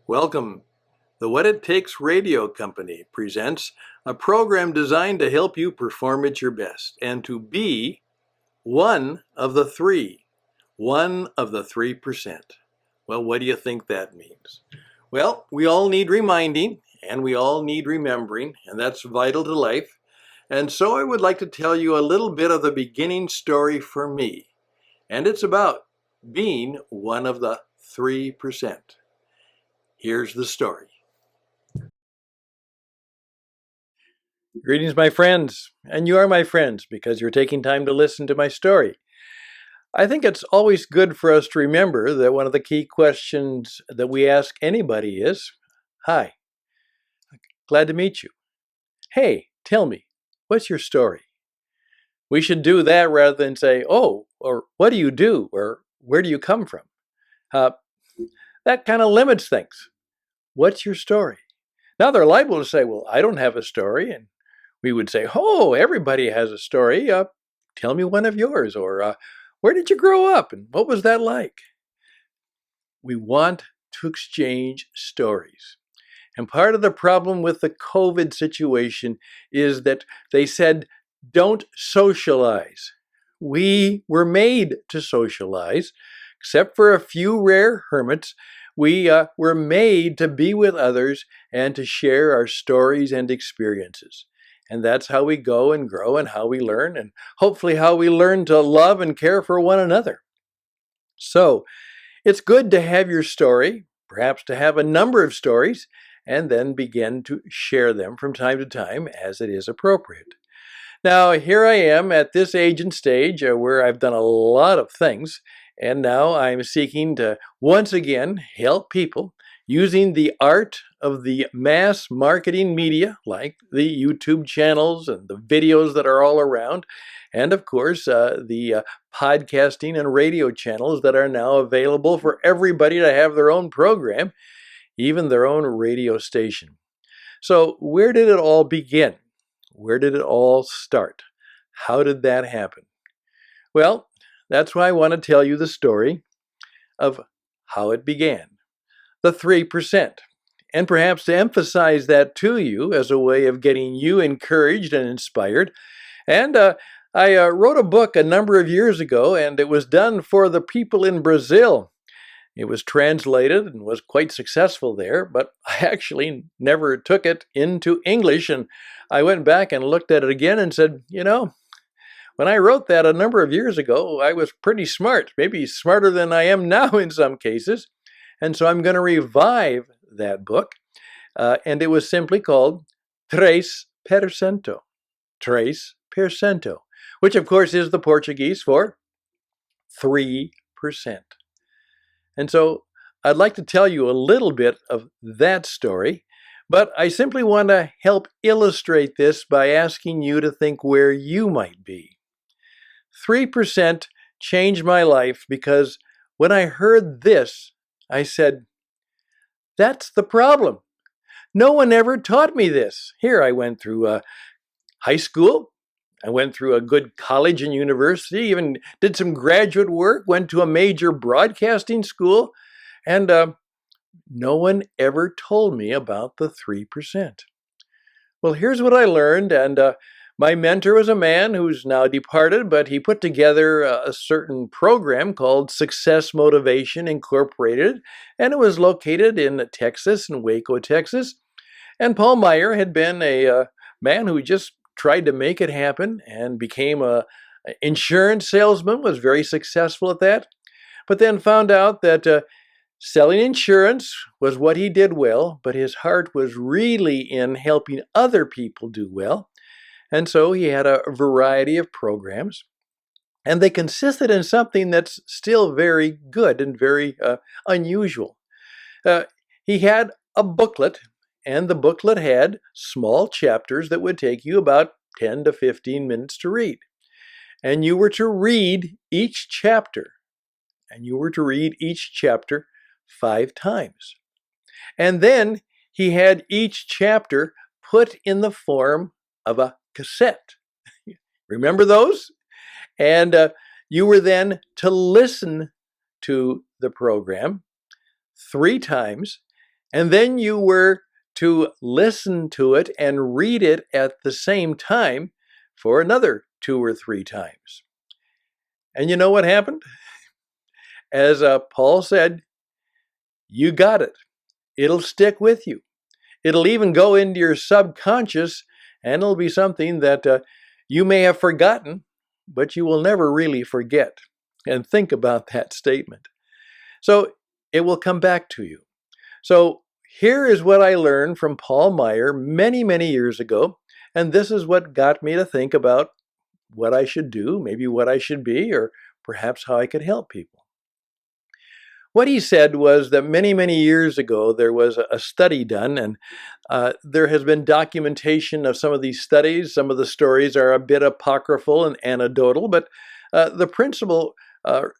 Welcome. The What It Takes Radio Company presents a program designed to help you perform at your best and to be one of the 3%. Well, what do you think that means? Well, we all need reminding and we all need remembering, and that's vital to life. And so I would like to tell you a little bit of the beginning story for me. And it's about being one of the 3%. Here's the story. Greetings, my friends, and you are my friends because you're taking time to listen to my story. I think it's always good for us to remember that one of the key questions that we ask anybody is, "Hi, glad to meet you. Hey, tell me, what's your story?" We should do that rather than say, "Oh," or "What do you do?" or "Where do you come from?" Uh, that kind of limits things. What's your story? Now they're liable to say, "Well, I don't have a story," and we would say, "Oh, everybody has a story. Tell me one of yours," or "Where did you grow up and what was that like?" We want to exchange stories. And part of the problem with the COVID situation is that they said, don't socialize. We were made to socialize, except for a few rare hermits. We were made to be with others and to share our stories and experiences. And that's how we go and grow and how we learn, and hopefully how we learn to love and care for one another. So it's good to have your story, perhaps to have a number of stories, and then begin to share them from time to time as it is appropriate. Now, here I am at this age and stage where I've done a lot of things, and now I'm seeking to once again help people using the art of the mass marketing media, like the YouTube channels and the videos that are all around, and of course, the podcasting and radio channels that are now available for everybody to have their own program, even their own radio station. So, where did it all begin? Where did it all start? How did that happen? Well, that's why I want to tell you the story of how it began. The 3%. And perhaps to emphasize that to you as a way of getting you encouraged and inspired. And I wrote a book a number of years ago, and it was done for the people in Brazil. It was translated and was quite successful there, but I actually never took it into English. And I went back and looked at it again and said, when I wrote that a number of years ago, I was pretty smart, maybe smarter than I am now in some cases. And so I'm going to revive that book. And it was simply called 3%. 3%, which of course is the Portuguese for 3%. And so I'd like to tell you a little bit of that story, but I simply want to help illustrate this by asking you to think where you might be. 3% changed my life because when I heard this, I said, that's the problem. No one ever taught me this. Here I went through high school. I went through a good college and university, even did some graduate work, went to a major broadcasting school, and no one ever told me about the 3%. Well, here's what I learned, and my mentor was a man who's now departed, but he put together a certain program called Success Motivation Incorporated, and it was located in Texas, in Waco, Texas. And Paul Meyer had been a man who just tried to make it happen and became a insurance salesman, was very successful at that, but then found out that selling insurance was what he did well, but his heart was really in helping other people do well. And so he had a variety of programs, and they consisted in something that's still very good and very unusual. He had a booklet, and the booklet had small chapters that would take you about 10 to 15 minutes to read. And you were to read each chapter, and you were to read each chapter 5 times. And then he had each chapter put in the form of a cassette. Remember those? And you were then to listen to the program 3 times And then you were to listen to it and read it at the same time for another 2 or 3 times. And you know what happened? As Paul said, you got it. It'll stick with you. It'll even go into your subconscious, and it'll be something that you may have forgotten, but you will never really forget. And think about that statement. So it will come back to you. So here is what I learned from Paul Meyer many, many years ago. And this is what got me to think about what I should do, maybe what I should be, or perhaps how I could help people. What he said was that many, many years ago, there was a study done, and there has been documentation of some of these studies. Some of the stories are a bit apocryphal and anecdotal, but the principle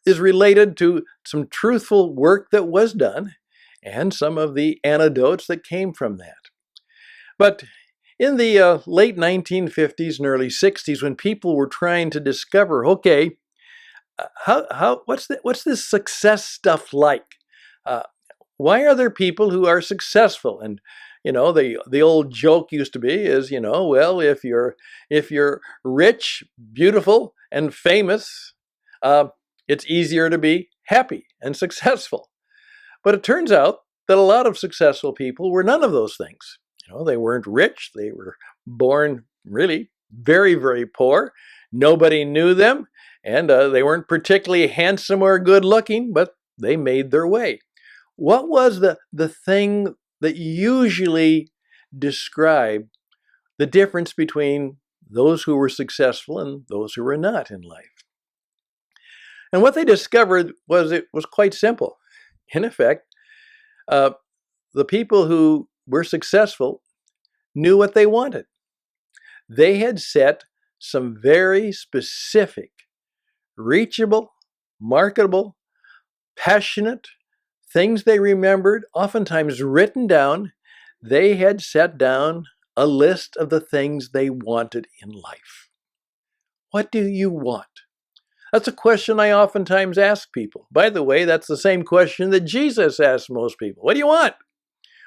is related to some truthful work that was done and some of the anecdotes that came from that. But in the late 1950s and early 60s, when people were trying to discover, okay, what's this success stuff like? Uh, why are there people who are successful? And the old joke used to be is, well, if you're rich, beautiful, and famous, it's easier to be happy and successful. But it turns out that a lot of successful people were none of those things. They weren't rich. They were born really very, very poor. Nobody knew them. And they weren't particularly handsome or good looking, but they made their way. What was the thing that usually described the difference between those who were successful and those who were not in life? And what they discovered was it was quite simple. In effect, the people who were successful knew what they wanted. They had set some very specific, reachable, marketable, passionate things they remembered, oftentimes written down. They had set down a list of the things they wanted in life. What do you want? That's a question I oftentimes ask people. By the way, that's the same question that Jesus asked most people. What do you want?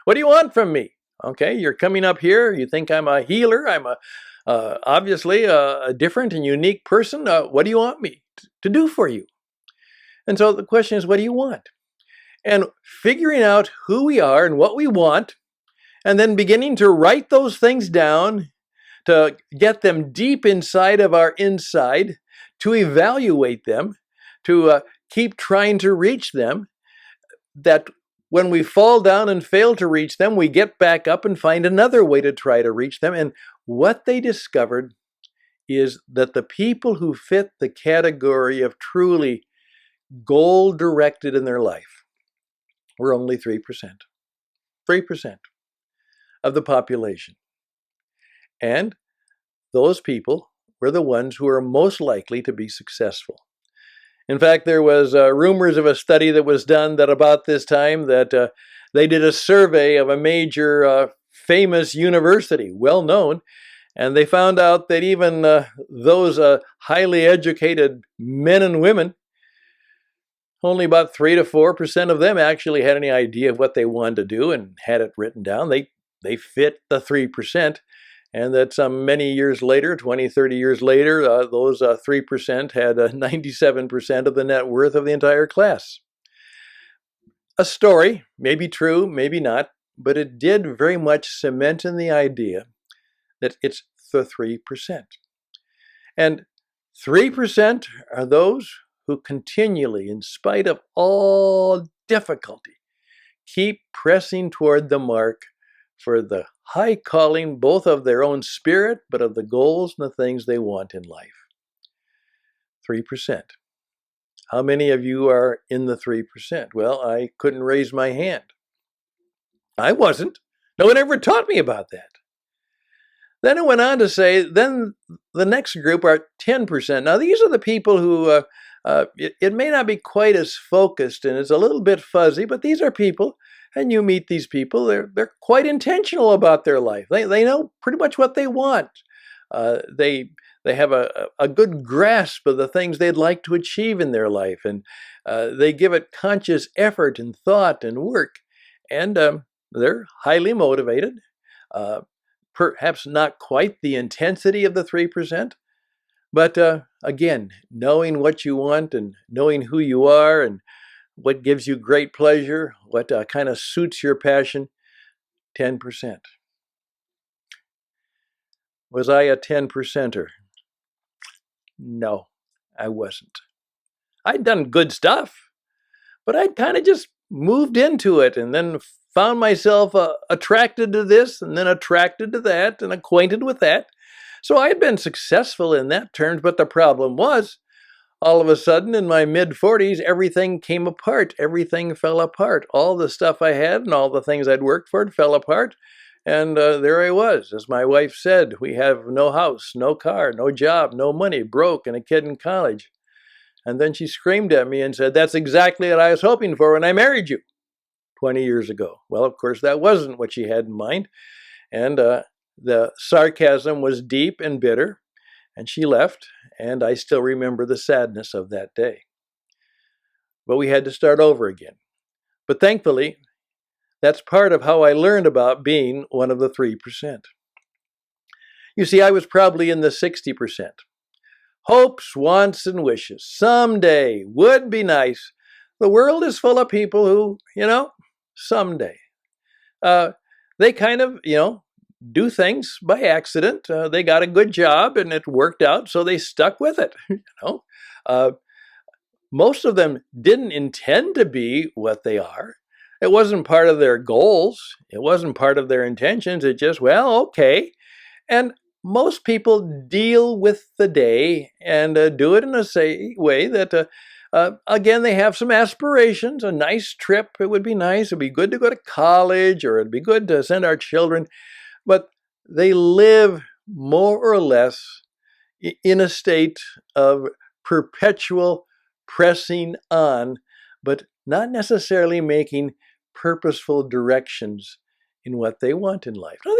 What do you want from me? Okay, you're coming up here. You think I'm a healer. I'm obviously a different and unique person. What do you want me to do for you? And so the question is, what do you want? And figuring out who we are and what we want, and then beginning to write those things down, to get them deep inside of our inside, to evaluate them, to keep trying to reach them, that when we fall down and fail to reach them, we get back up and find another way to try to reach them. And what they discovered is that the people who fit the category of truly goal-directed in their life were only 3%. 3% of the population. And those people were the ones who are most likely to be successful. In fact, there was rumors of a study that was done that about this time that they did a survey of a major famous university, well known, and they found out that even those highly educated men and women, only about 3 to 4% of them actually had any idea of what they wanted to do and had it written down. They fit the 3%. And that some many years later, 20, 30 years later, those 3% had 97% of the net worth of the entire class. A story, maybe true, maybe not, but it did very much cement in the idea that it's the 3%. And 3% are those who continually, in spite of all difficulty, keep pressing toward the mark for the high calling, both of their own spirit, but of the goals and the things they want in life. 3%. How many of you are in the 3%? Well, I couldn't raise my hand. I wasn't. No one ever taught me about that. Then it went on to say, then the next group are 10%. Now, these are the people who, it may not be quite as focused and it's a little bit fuzzy, but these are people, and you meet these people, they're quite intentional about their life. They know pretty much what they want. They have a good grasp of the things they'd like to achieve in their life, and they give it conscious effort and thought and work. And they're highly motivated, uh, perhaps not quite the intensity of the 3%, but again, knowing what you want and knowing who you are and what gives you great pleasure, what kind of suits your passion, 10%. Was I a 10%er? No, I wasn't. I'd done good stuff, but I'd kind of just moved into it and then found myself attracted to this and then attracted to that and acquainted with that. So I had been successful in that terms, but the problem was all of a sudden in my mid 40s, everything came apart. Everything fell apart. All the stuff I had and all the things I'd worked for fell apart. And there I was. As my wife said, we have no house, no car, no job, no money, broke, and a kid in college. And then she screamed at me and said, "That's exactly what I was hoping for when I married you 20 years ago." Well, of course, that wasn't what she had in mind. And the sarcasm was deep and bitter. And she left. And I still remember the sadness of that day. But we had to start over again. But thankfully, that's part of how I learned about being one of the 3%. You see, I was probably in the 60%. Hopes, wants, and wishes. Someday would be nice. The world is full of people who, someday. Uh, they kind of, do things by accident. They got a good job and it worked out, so they stuck with it. Uh, most of them didn't intend to be what they are. It wasn't part of their goals. It wasn't part of their intentions. It just, well, okay. And most people deal with the day and do it in a way that, again, they have some aspirations, a nice trip. It would be nice. It'd be good to go to college, or it'd be good to send our children. But they live more or less in a state of perpetual pressing on, but not necessarily making purposeful directions in what they want in life. Now,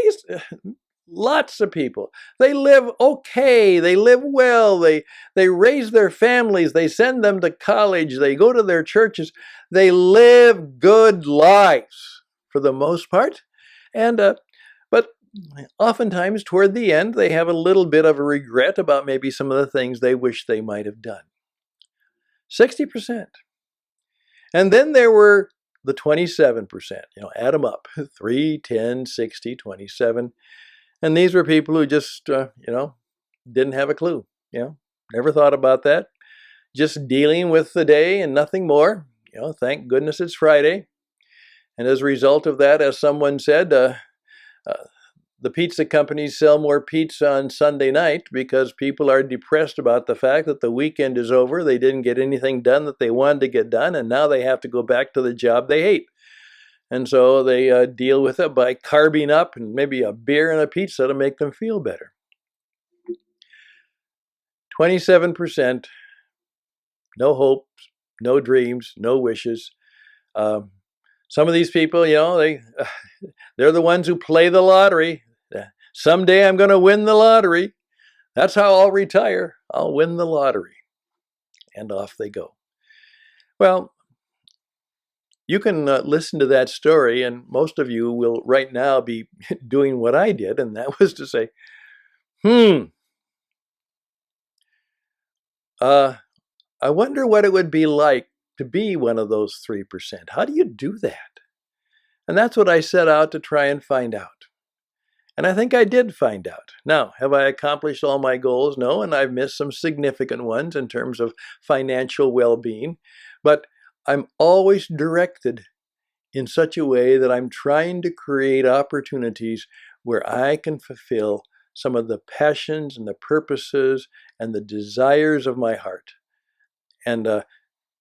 lots of people, they live okay, they live well, they raise their families, they send them to college, they go to their churches, they live good lives for the most part. And but oftentimes toward the end, they have a little bit of a regret about maybe some of the things they wish they might have done. 60%. And then there were the 27%, add them up, 3, 10, 60, 27. And these were people who just, didn't have a clue, never thought about that. Just dealing with the day and nothing more. Thank goodness it's Friday. And as a result of that, as someone said, the pizza companies sell more pizza on Sunday night because people are depressed about the fact that the weekend is over. They didn't get anything done that they wanted to get done, and now they have to go back to the job they hate. And so they deal with it by carving up and maybe a beer and a pizza to make them feel better. 27%, no hopes, no dreams, no wishes. Some of these people, they're the ones who play the lottery. Someday I'm going to win the lottery. That's how I'll retire. I'll win the lottery. And off they go. Well, you can listen to that story, and most of you will right now be doing what I did, and that was to say, I wonder what it would be like to be one of those 3%. How do you do that? And that's what I set out to try and find out. And I think I did find out. Now, have I accomplished all my goals? No, and I've missed some significant ones in terms of financial well-being. But I'm always directed in such a way that I'm trying to create opportunities where I can fulfill some of the passions and the purposes and the desires of my heart. And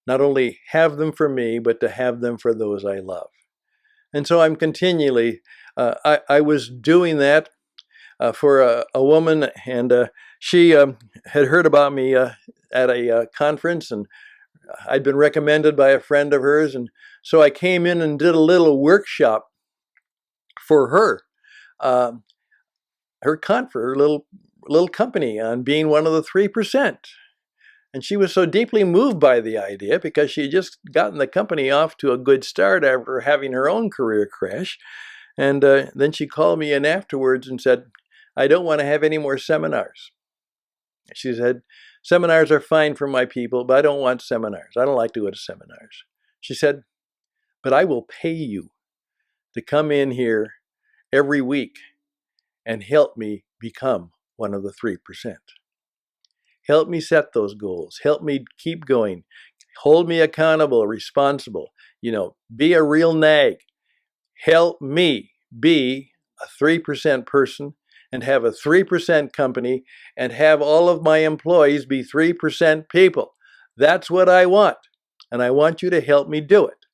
not only have them for me, but to have them for those I love. And so I'm continually, I was doing that for a woman, and she had heard about me at a conference, and I'd been recommended by a friend of hers. And so I came in and did a little workshop for her, her little company on being one of the 3%. And she was so deeply moved by the idea because she had just gotten the company off to a good start after having her own career crash. And then she called me in afterwards and said, I don't want to have any more seminars. She said, seminars are fine for my people, but I don't want seminars. I don't like to go to seminars. She said, but I will pay you to come in here every week and help me become one of the 3%. Help me set those goals. Help me keep going. Hold me accountable, responsible. Be a real nag. Help me be a 3% person and have a 3% company and have all of my employees be 3% people. That's what I want. And I want you to help me do it.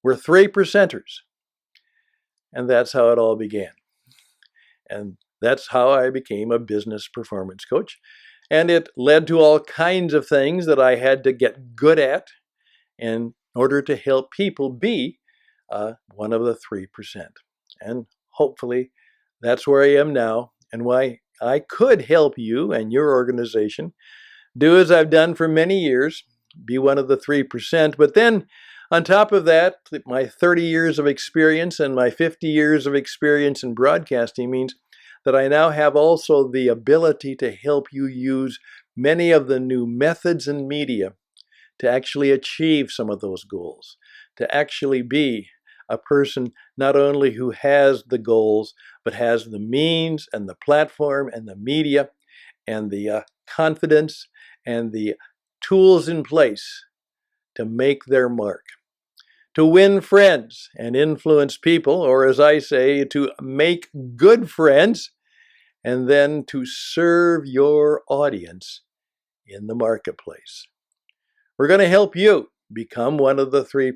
We're 3%ers. And that's how it all began. And that's how I became a business performance coach. And it led to all kinds of things that I had to get good at in order to help people be one of the 3%. And hopefully that's where I am now and why I could help you and your organization do as I've done for many years, be one of the 3%. But then on top of that, my 30 years of experience and my 50 years of experience in broadcasting means that I now have also the ability to help you use many of the new methods and media to actually achieve some of those goals, to actually be a person not only who has the goals, but has the means and the platform and the media and the confidence and the tools in place to make their mark, to win friends and influence people, or as I say, to make good friends, and then to serve your audience in the marketplace. We're going to help you become one of the 3%.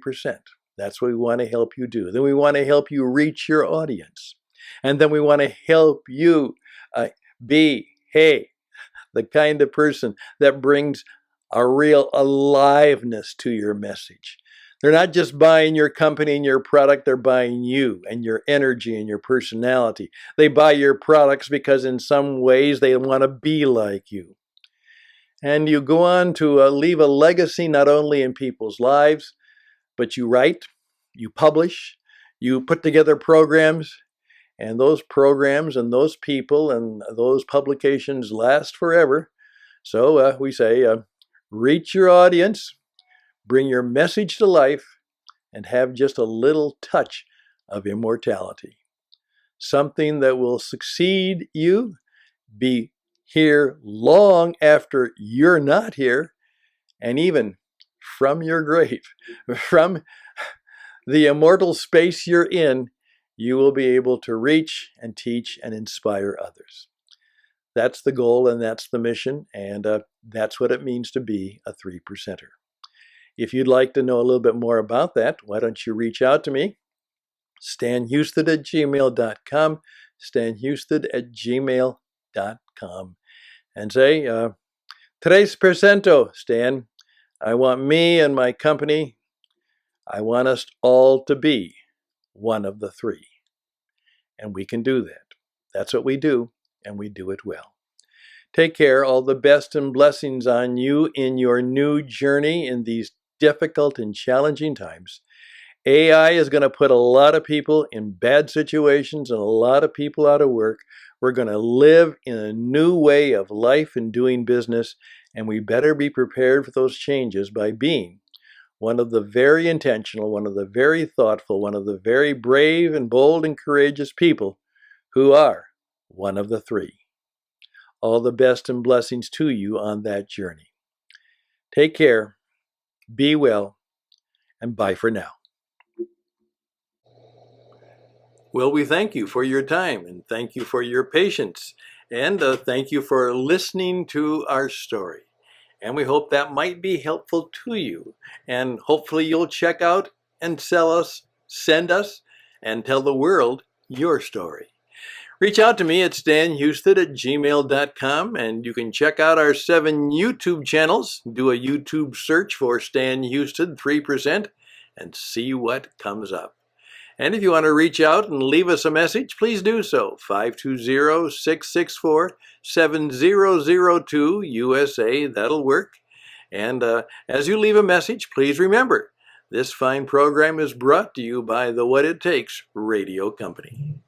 That's what we want to help you do. Then we want to help you reach your audience. And then we want to help you be, the kind of person that brings a real aliveness to your message. They're not just buying your company and your product, they're buying you and your energy and your personality. They buy your products because in some ways they want to be like you. And you go on to leave a legacy not only in people's lives, but you write, you publish, you put together programs, and those programs and those people and those publications last forever. So we say, reach your audience, bring your message to life, and have just a little touch of immortality. Something that will succeed you, be here long after you're not here, and even from your grave, from the immortal space you're in, you will be able to reach and teach and inspire others. That's the goal and that's the mission, and that's what it means to be a 3%er. If you'd like to know a little bit more about that, why don't you reach out to me? StanHustad@gmail.com, StanHustad@gmail.com, and say, 3%, Stan. I want me and my company, I want us all to be one of the 3. And we can do that. That's what we do, and we do it well. Take care. All the best and blessings on you in your new journey in these difficult and challenging times. AI is going to put a lot of people in bad situations and a lot of people out of work. We're going to live in a new way of life and doing business, and we better be prepared for those changes by being one of the very intentional, one of the very thoughtful, one of the very brave and bold and courageous people who are one of the 3. All the best and blessings to you on that journey. Take care, be well, and bye for now. Well, we thank you for your time, and thank you for your patience, and thank you for listening to our story. And we hope that might be helpful to you. And hopefully you'll check out and send us, and tell the world your story. Reach out to me at StanHustad@gmail.com, and you can check out our 7 YouTube channels. Do a YouTube search for Stan Hustad 3% and see what comes up. And if you want to reach out and leave us a message, please do so. 520-664-7002 USA. That'll work. And as you leave a message, please remember, this fine program is brought to you by the What It Takes Radio Company.